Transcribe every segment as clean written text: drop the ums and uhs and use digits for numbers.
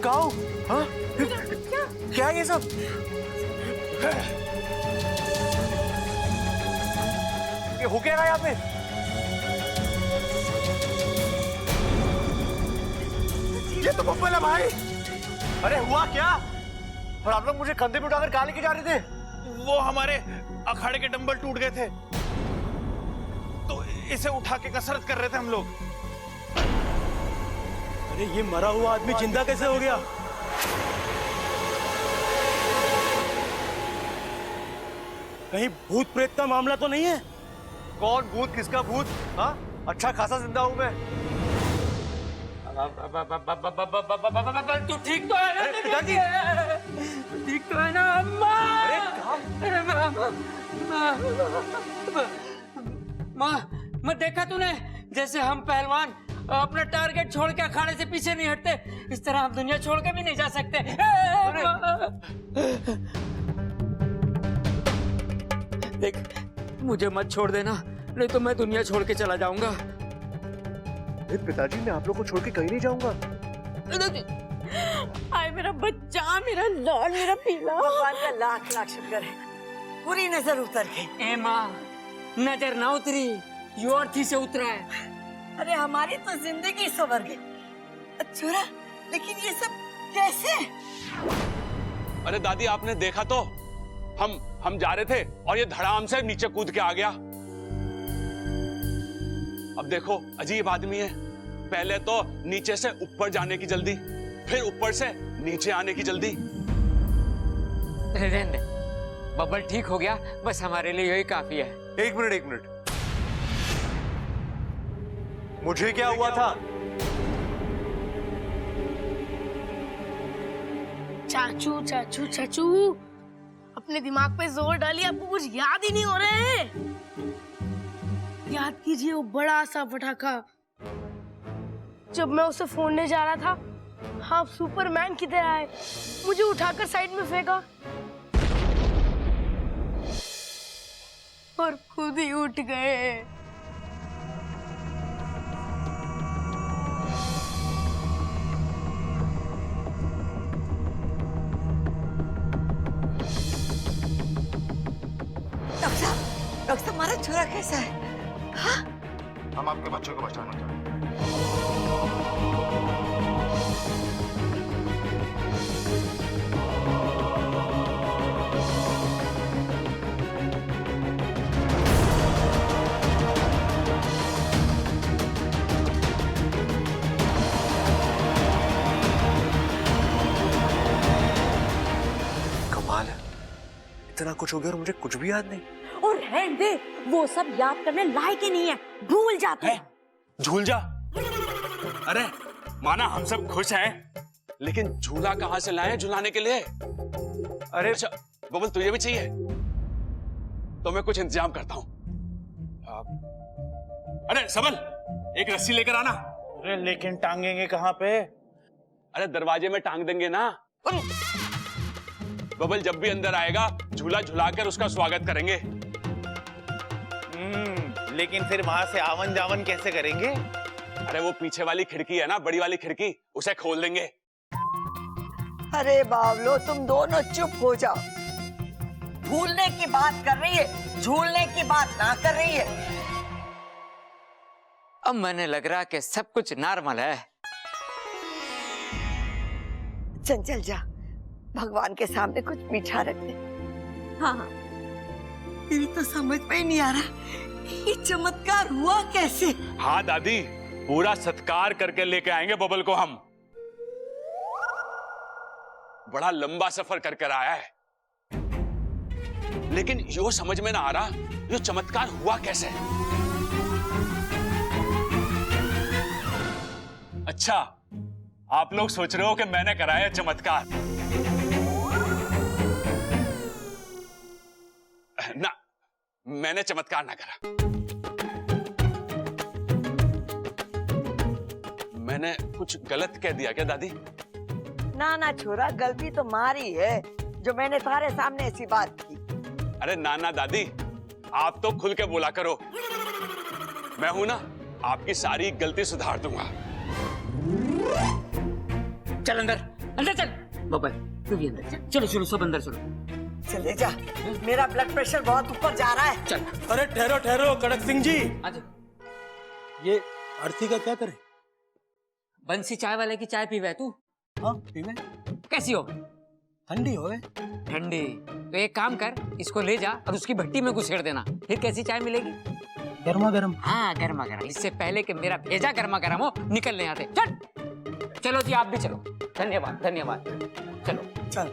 कहाँ हूँ? हाँ? क्या है ये सब? ये हो क्या रहा है यहाँ पे? ये तो बब्बल है भाई। अरे हुआ क्या? और आप लोग मुझे कंधे पे उठाकर कहाँ लेके जा रहे थे? वो हमारे अखाड़े के डंबल टूट गए थे, तो इसे उठा के कसरत कर रहे थे हम लोग। अरे ये मरा हुआ आदमी जिंदा कैसे हो गया? कहीं भूत प्रेत का मामला तो नहीं है? कौन भूत, किसका भूत? हाँ, अच्छा खासा जिंदा हूं मैं। तू ठीक तो है ना? पिताजी, ठीक तो है ना? अम्मा! अरे कहाँ? माँ, देखा तूने? जैसे हम पहलवान अपना टारगेट छोड़ के अखाड़े से पीछे नहीं हटते, इस तरह हम दुनिया छोड़ के भी नहीं जा सकते। देख, मुझे मत छोड़ देना, नहीं तो मैं दुनिया छोड़ के चला जाऊंगा। पिताजी, मैं आप लोग को छोड़ के कहीं नहीं जाऊंगा। आए मेरा बच्चा, मेरा लाल, मेरा पीला। भगवान का लाख लाख शुक्र है, पूरी नजर उतर गई। ए माँ, नजर ना उतरी, यो अर्थी से उतरा है। अरे हमारी तो जिंदगी संवर गई। छोरा, लेकिन ये सब कैसे? अरे दादी, आपने देखा तो, हम जा रहे थे और ये धड़ाम से नीचे कूद के आ गया। अब देखो, अजीब आदमी है, पहले तो नीचे से ऊपर जाने की जल्दी, फिर ऊपर से नीचे आने की जल्दी। रहने दे, बबल ठीक हो गया, बस हमारे लिए यही काफी है। एक मिनट, मुझे क्या हुआ था? चाचू, अपने दिमाग पे जोर डालिए, आपको कुछ याद ही नहीं हो रहे हैं। याद कीजिए वो बड़ा सा पटाखा, जब मैं उसे फोड़ने जा रहा था, आप सुपरमैन की तरह आए, मुझे उठाकर साइड में फेंका और खुद ही उठ गए। डॉक्टर साहब, हमारा छोरा कैसा है? हाँ? हम आपके बच्चों को बचाना चाहते हैं। कमाल है, इतना कुछ हो गया और मुझे कुछ भी याद नहीं। और रहने दे, वो सब याद करने लायक ही नहीं है, भूल जाते हैं। झूल जा। अरे माना हम सब खुश हैं, लेकिन झूला कहां से लाए झुलाने के लिए? अरे अच्छा बबल, तुझे भी चाहिए तो मैं कुछ इंतजाम करता हूं। अरे सबल, एक रस्सी लेकर आना। अरे लेकिन टांगेंगे कहाँ पे? अरे दरवाजे में टांग देंगे ना। बबल जब भी अंदर आएगा, झूला झुलाकर उसका स्वागत करेंगे। लेकिन फिर वहां से आवन जावन कैसे करेंगे? अरे वो पीछे वाली खिड़की है ना, बड़ी वाली खिड़की, उसे खोल देंगे। अरे बावलो, तुम दोनों चुप हो जाओ। भूलने की बात कर रही है, झूलने की बात ना कर रही है। अब मैंने लग रहा कि सब कुछ नॉर्मल है। चंचल जा, भगवान के सामने कुछ मीठा रख दे। हाँ, मेरी तो समझ में ही नहीं आ रहा, ये चमत्कार हुआ कैसे? हाँ दादी, पूरा सत्कार करके लेके आएंगे बबल को हम। बड़ा लंबा सफर कर कर आया है, लेकिन यो समझ में ना आ रहा, यो चमत्कार हुआ कैसे? अच्छा, आप लोग सोच रहे हो कि मैंने कराया चमत्कार? ना, मैंने चमत्कार ना करा। मैंने कुछ गलत कह दिया क्या दादी? ना ना छोरा, गलती तो मारी है जो मैंने तुम्हारे सामने ऐसी बात की। अरे ना दादी, आप तो खुल के बोला करो। मैं हूं ना, आपकी सारी गलती सुधार दूंगा। चल अंदर, अंदर चल बबल, तू भी अंदर चल। चलो चलो सब अंदर चलो। चले जा, मेरा ब्लड प्रेशर बहुत ऊपर जा रहा है। चल अरे ठहरो ठहरो कड़क सिंह जी, आजा। ये आरती का क्या करे? बंसी चाय वाले की चाय पीवे तू? हाँ पीवे। कैसी हो? ठंडी होवे। ठंडी? तो एक काम कर, इसको ले जा और उसकी भट्टी में घुसेड़ देना, फिर कैसी चाय मिलेगी? गर्मा गर्म। हाँ गर्मा गर्म, इससे पहले कि मेरा भेजा गर्मा गर्म हो निकलने आते। चल चलो जी आप भी चलो। धन्यवाद धन्यवाद। चलो चल।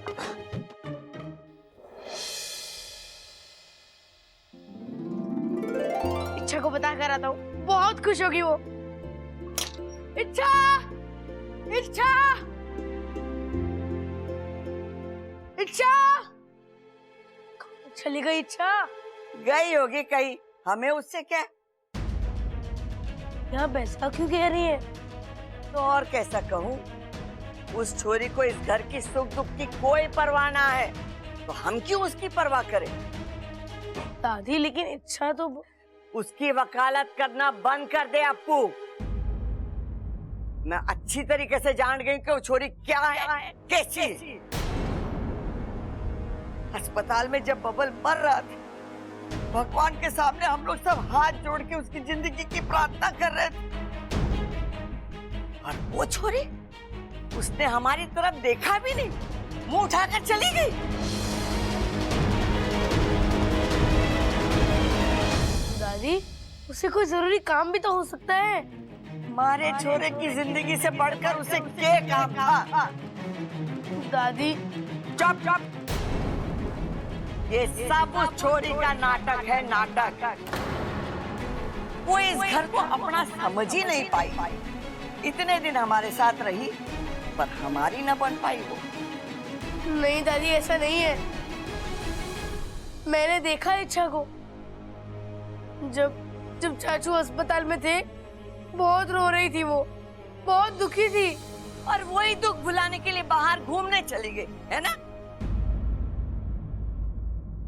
इच्छा को बता कर आता हूँ, बहुत खुश होगी वो। इच्छा, इच्छा, इच्छा, कहाँ चली गई इच्छा? गई होगी कहीं, हमें उससे क्या? यहाँ बैसा क्यों कह रही है? तो और कैसा कहूँ, उस छोरी को इस घर की सुख दुख की कोई परवाह ना है, तो हम क्यों उसकी परवाह करें? दादी लेकिन इच्छा तो उसकी वकालत करना बंद कर दे अप्पू। मैं अच्छी तरीके से जान गई कि वो छोरी क्या है, कैसी है। अस्पताल में जब बबल मर रहा था, भगवान के सामने हम लोग सब हाथ जोड़ के उसकी जिंदगी की प्रार्थना कर रहे थे, और वो छोरी, उसने हमारी तरफ देखा भी नहीं, मुंह उठाकर चली गई। दादी उसे कोई जरूरी काम भी तो हो सकता है। हमारे छोरे की जिंदगी से बढ़कर उसे क्या काम था? दादी चुप चुप, ये सब उस छोरी का नाटक है, नाटक। वो इस घर को अपना समझ ही नहीं पाई। इतने दिन हमारे साथ रही, पर हमारी न बन पाई वो। नहीं दादी ऐसा नहीं है, मैंने देखा इच्छा को जब जब चाचू अस्पताल में थे, बहुत रो रही थी वो, बहुत दुखी थी, और वही दुख भुलाने के लिए बाहर घूमने चली गई, है ना?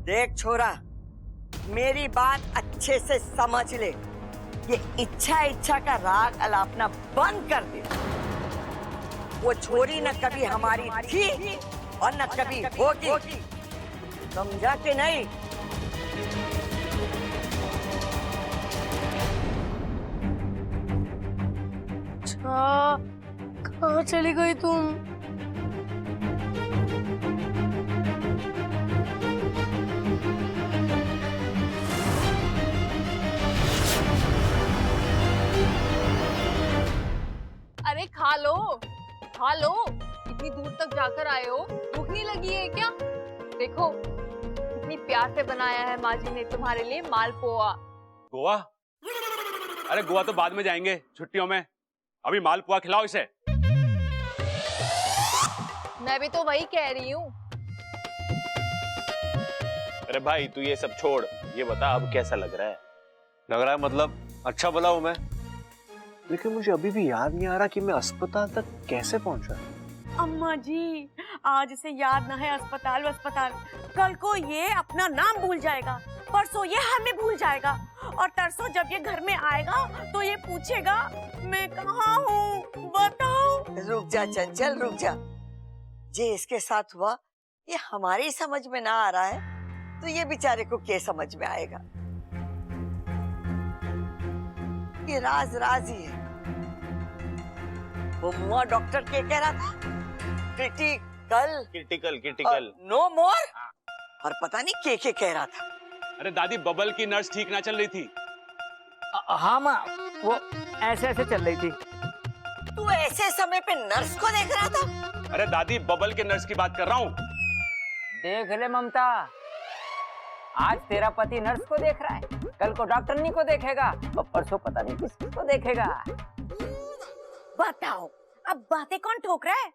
देख छोरा, मेरी बात अच्छे से समझ ले, ये इच्छा का राग अलापना बंद कर दे। वो छोरी न कभी हमारी थी और न कभी होगी, समझा कि नहीं? अच्छा कहाँ चली गई तुम? अरे खा लो, खा लो, इतनी दूर तक जाकर आए हो, भूख नहीं लगी है क्या? देखो कितनी प्यार से बनाया है माँ जी ने तुम्हारे लिए मालपुआ। गोवा? अरे गोवा तो बाद में जाएंगे छुट्टियों में, अभी मालपुआ खिलाओ इसे। मैं भी तो वही कह रही हूँ। अरे भाई तू ये सब छोड़, ये बता अब कैसा लग रहा है? लग रहा है मतलब अच्छा भला हूं मैं, लेकिन मुझे अभी भी याद नहीं आ रहा कि मैं अस्पताल तक कैसे पहुंचा। अम्मा जी, आज इसे याद ना है अस्पताल अस्पताल, कल को ये अपना नाम भूल जाएगा, परसों ये हमें भूल जाएगा, और तरसों जब ये घर में आएगा तो ये पूछेगा मैं कहाँ हूँ, बताओ। रुक जा चंचल, रुक जा। जे इसके साथ हुआ ये हमारी समझ में ना आ रहा है, तो ये बेचारे को क्या समझ में आएगा? ये राज राज ही है। वो मुआ डॉक्टर क्या कह रहा था? क्रिटिकल नो मोर, और पता नहीं क्या कह रहा था। अरे दादी, बबल की नर्स ठीक ना चल रही थी। हाँ माँ, वो ऐसे ऐसे चल रही थी। तू ऐसे समय पे नर्स को देख रहा था? अरे दादी, बबल के नर्स की बात कर रहा हूँ। देख ले ममता, आज तेरा पति नर्स को देख रहा है, कल को डॉक्टरनी को देखेगा, और परसों पता नहीं किसको देखेगा। बताओ अब बातें कौन ठोक रहा है?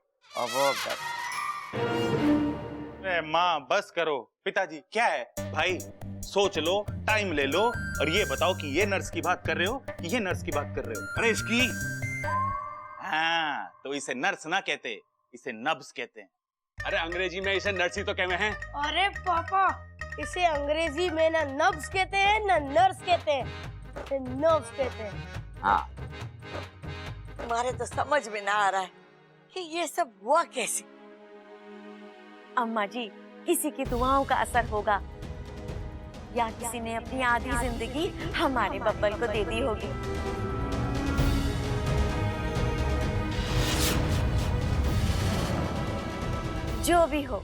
अरे माँ बस करो। पिताजी क्या है? भाई सोच लो, टाइम ले लो, और ये बताओ कि ये नर्स की बात कर रहे हो कि ये नर्स की बात कर रहे हो? अरे इसकी, हाँ तो इसे नर्स ना कहते, इसे नब्स कहते हैं। अरे अंग्रेजी में इसे नर्स ही तो कहते हैं। अरे पापा, इसे अंग्रेजी में ना नब्स कहते हैं ना नर्स कहते हैं, इसे नर्व्स कहते हैं। हाँ तुम्हारे तो समझ में ना आ रहा है कि ये सब हुआ कैसे। अम्मा जी, किसी की दुआओं का असर होगा या किसी ने अपनी आधी जिंदगी हमारे बब्बल को दे दी होगी। जो भी हो,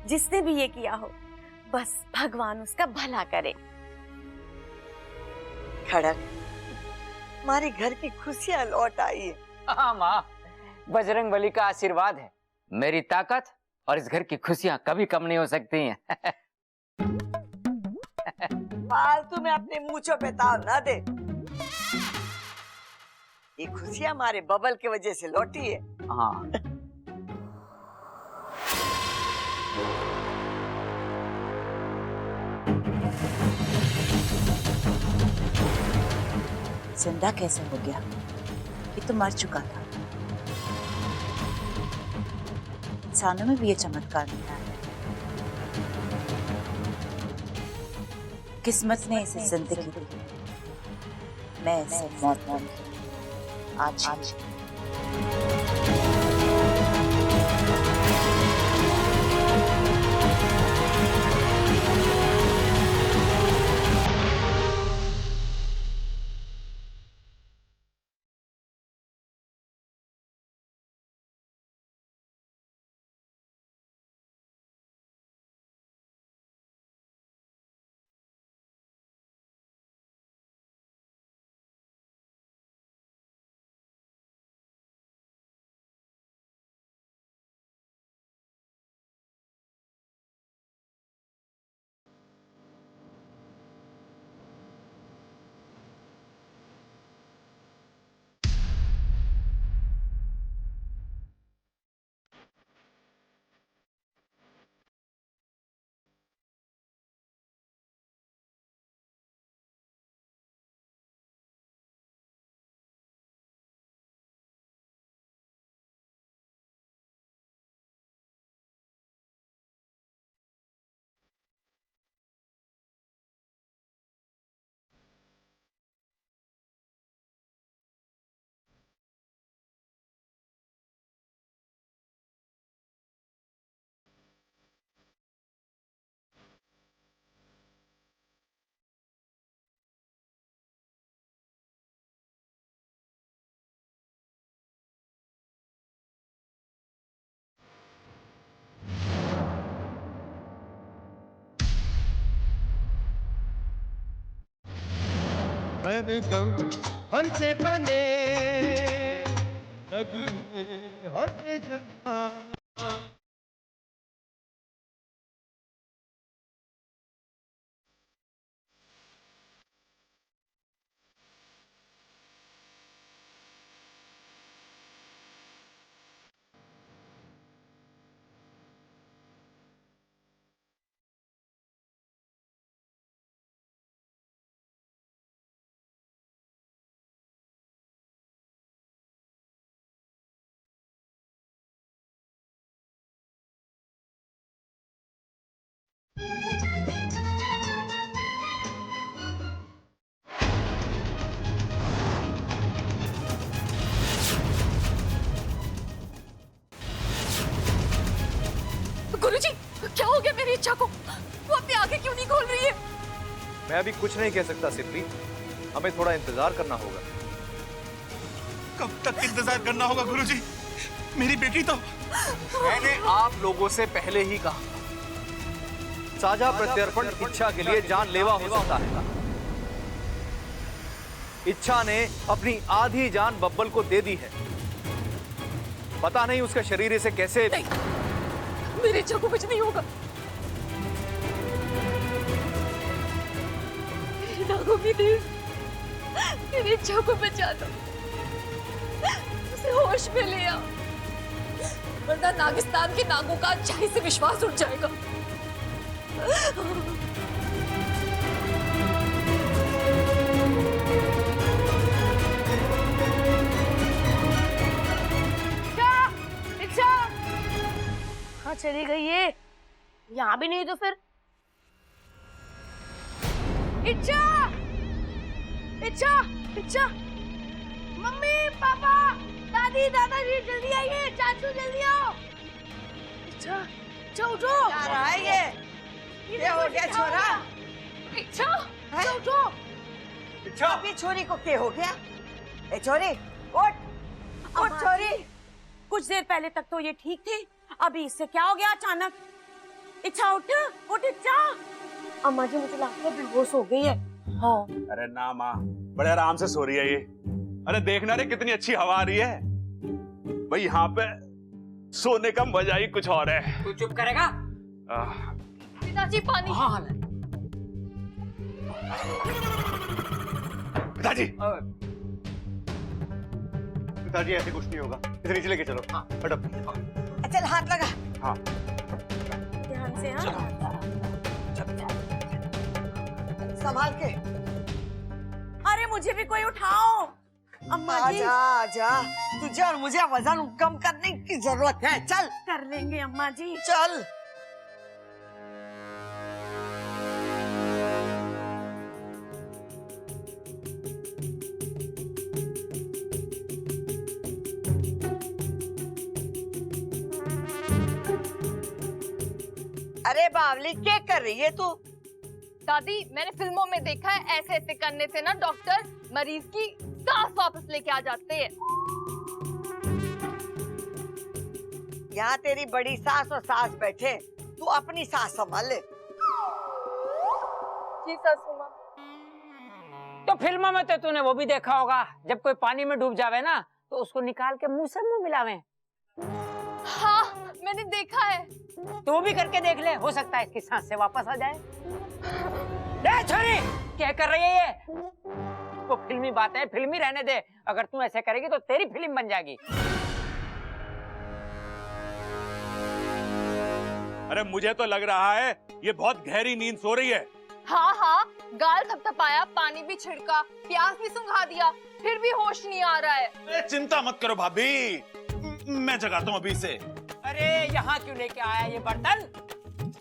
जिसने भी ये किया हो, बस भगवान उसका भला करे। खड़क, हमारे घर की खुशियां लौट आई है। हाँ माँ, बजरंग बली का आशीर्वाद है। मेरी ताकत और इस घर की खुशियां कभी कम नहीं हो सकती हैं। फालतू में अपने मूंछों पे ताव ना दे। ये खुशियां हमारे बबल की वजह से लौटी है। हाँ। जिंदा कैसे हो गया? ये तो मर चुका था। इंसानों में भी ये चमत्कार नहीं है। किस्मत ने इसे जिंदगी दी, मैं इसे मौत दूंगी। आज हमसे बने होते जहाँ गुरुजी, क्या हो गया मेरी इच्छा को? वो अपनी आंखें क्यों नहीं खोल रही है? मैं अभी कुछ नहीं कह सकता सिप्री, हमें थोड़ा इंतजार करना होगा। कब तक इंतजार करना होगा गुरुजी? मेरी बेटी तो मैंने आप लोगों से पहले ही कहा, साझा प्रत्यर्पण इच्छा के लिए जानलेवा हो सकता है। इच्छा ने अपनी आधी जान बब्बल को दे दी है। पता नहीं उसका शरीर इसे कैसे मेरी इच्छा को कुछ नहीं होगा। नागों की देव, मेरी इच्छा को बचा दो, उसे होश में ले आओ, वरना नागिस्तान के नागों का अच्छाई से विश्वास उठ जाएगा। कहाँ चली गई ये? यहाँ भी नहीं तो फिर इच्छा, इच्छा, इच्छा, मम्मी, पापा, दादी, दादाजी, जल्दी आइए, चाचू जल्दी आओ। इच्छा, इच्छा उठो। क्या रहा है ये? क्या हो गया छोरा? इच्छा हैं? उठो। इच्छा अभी छोरी को क्या हो गया? ए छोरी उठ, उठ छोरी। कुछ देर पहले तक तो ये ठीक थे, अभी इससे क्या हो गया अचानक? इच्छा उठ, उठ इच्छा। अम्मा जी मुझे लगता है बेहोश हो गई है। हाँ। अरे ना माँ, बड़े आराम से सो रही है ये। अरे देखना रे कितनी अच्छी हवा आ रही है भाई, यहाँ पे सोने का मजा ही कुछ और है। तू चुप करेगा? पिताजी पानी। हाँ पिताजी पिताजी ऐसे कुछ नहीं होगा, इसे नीचे लेके चलो। हाँ हटो। चल हाथ लगा। हाँ ध्यान से। हाँ संभाल के। अरे मुझे भी कोई उठाओ। अम्मा जी आजा आजा, तुझे और मुझे वजन कम करने की जरूरत है। चल कर लेंगे अम्मा जी। चल। अरे बावली क्या कर रही है तू? दादी मैंने फिल्मों में देखा है ऐसे ऐसे करने से ना डॉक्टर मरीज की सांस वापस लेके आ जाते हैं। यहाँ तेरी बड़ी सास और सास बैठे, तू अपनी सास संभाल ले। जी सासू माँ। तो फिल्मों में तो तूने वो भी देखा होगा, जब कोई पानी में डूब जावे ना तो उसको निकाल के मुंह से मुंह मिलावे। हाँ मैंने देखा है। तो वो भी करके देख ले, हो सकता है इसकी सांस से वापस आ जाए। ए छोरी, क्या कर रही है ये? वो फिल्मी बात है, फिल्मी रहने दे। अगर तू ऐसे करेगी तो तेरी फिल्म बन जाएगी। अरे मुझे तो लग रहा है ये बहुत गहरी नींद सो रही है। हाँ हाँ, गाल थपथपाया, पानी भी छिड़का, प्यास भी सुंघा दिया, फिर भी होश नहीं आ रहा है। चिंता मत करो भाभी, मैं जगाता हूँ अभी इसे। अरे यहाँ क्यों लेके आया ये बर्तन?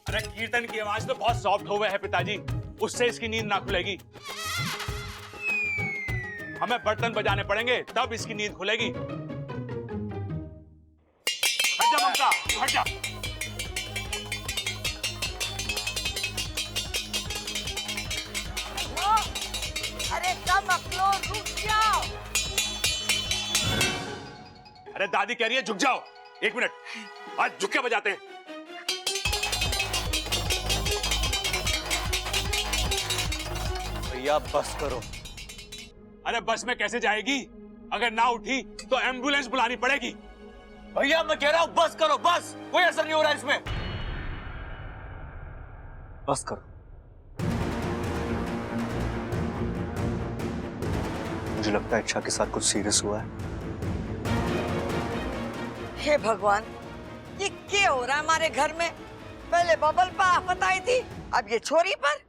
अरे कीर्तन की आवाज तो बहुत सॉफ्ट हो गए है पिताजी, उससे इसकी नींद ना खुलेगी। हमें बर्तन बजाने पड़ेंगे तब इसकी नींद खुलेगी। हट जा ममता, हट जा। अरे कम अकलो, रुक जाओ। अरे दादी कह रही है झुक जाओ। एक मिनट, आज झुक के बजाते हैं। भैया बस करो। अरे बस में कैसे जाएगी? अगर ना उठी तो एम्बुलेंस बुलानी पड़ेगी। भैया मैं कह रहा हूँ बस करो, बस कोई असर नहीं हो रहा है इसमें। बस करो। मुझे लगता है इच्छा के साथ कुछ सीरियस हुआ है। हे भगवान, ये क्या हो रहा है हमारे घर में? पहले बबल पर आफत आई थी, अब ये छोरी पर।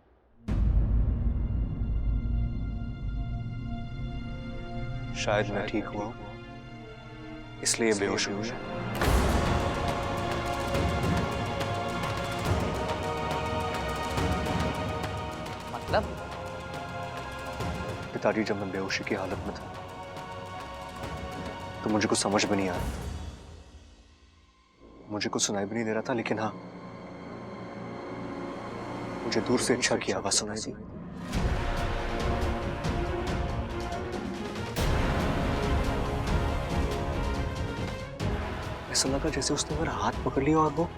शायद मैं ठीक हुआ इसलिए बेहोश हुआ। मतलब? पिताजी जब मैं बेहोशी की हालत में था तो मुझे कुछ समझ में नहीं आ रहा, मुझे कुछ सुनाई भी नहीं दे रहा था, लेकिन हाँ मुझे दूर से इच्छा की आवाज सुनाई दी। ऐसा लगा जैसे उसने मेरा हाथ पकड़ लिया और वो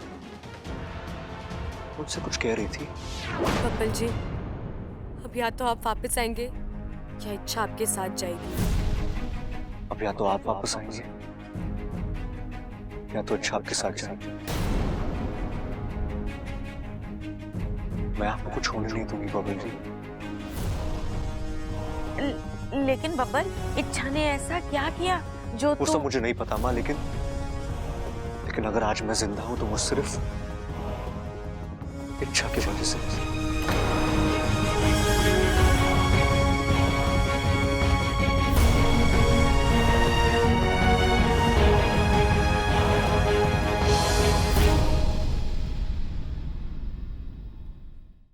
मुझसे कुछ कह रही थी। बब्बल जी, अब या तो आप वापस आएंगे या इच्छा आपके साथ जाएगी। अब या तो आप वापस आएंगे या तो इच्छा आपके साथ जाएगी। मैं आपको कुछ होने नहीं दूंगी बबल जी। लेकिन बब्बल, इच्छा ने ऐसा क्या किया जो वो सब मुझे नहीं पता माँ, लेकिन अगर आज मैं जिंदा हूं तो वो सिर्फ इच्छा की वजह से।